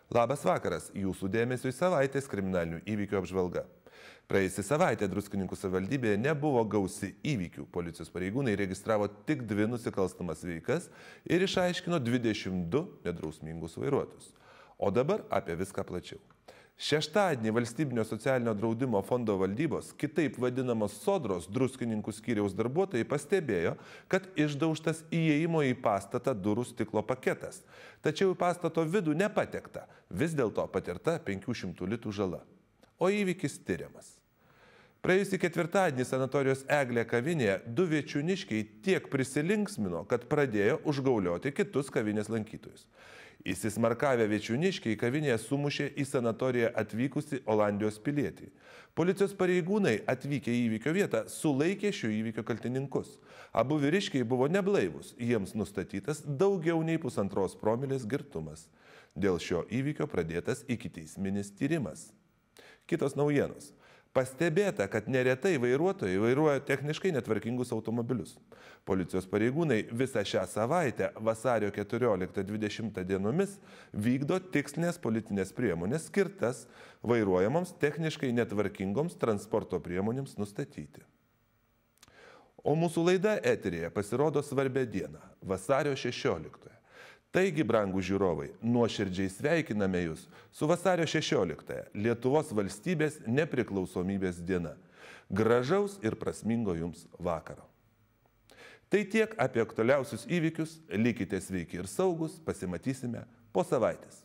Labas vakaras, jūsų dėmesio į savaitės kriminalinių įvykių apžvalga. Praėjusią savaitę Druskininkų savivaldybėje nebuvo gausi įvykių. Policijos pareigūnai registravo tik 2 nusikalstamas veikas ir išaiškino 22 nedrausmingus vairuotojus. O dabar apie viską plačiau. Šeštadienį Valstybinio socialinio draudimo fondo valdybos, kitaip vadinamos Sodros Druskininkų skyriaus darbuotojai pastebėjo, kad išdaužtas įėjimo į pastatą durų stiklo paketas. Tačiau į pastato vidų nepatekta, vis dėlto patirta 500 litų žala. O įvykis tyriamas. Praėjusį ketvirtadienį sanatorijos Eglė kavinėje 2 viečiūniškiai tiek prisilinksmino, kad pradėjo užgaulioti kitus kavinės lankytojus. Įsismarkavę viečiūniškiai kavinėje sumušė į sanatoriją atvykusi Olandijos pilietį. Policijos pareigūnai atvykę į įvykio vietą sulaikė šio įvykio kaltininkus. Abu vyriškiai buvo neblaivūs, jiems nustatytas daugiau nei 1,5 promilės girtumas. Dėl šio įvykio pradėtas ikiteisminis tyrimas. Kitos naujienos. Pastebėta, kad neretai vairuotojai vairuoja techniškai netvarkingus automobilius. Policijos pareigūnai visą šią savaitę, vasario 14-20 dienomis, vykdo tikslinės politinės priemonės skirtas vairuojamoms techniškai netvarkingoms transporto priemonėms nustatyti. O mūsų laida eteryje pasirodo svarbią dieną, vasario 16. Taigi, brangūs žiūrovai, nuoširdžiai sveikiname Jūs su vasario 16, Lietuvos valstybės nepriklausomybės diena. Gražaus ir prasmingo Jums vakaro. Tai tiek apie aktualiausius įvykius, likite sveiki ir saugus, pasimatysime po savaitės.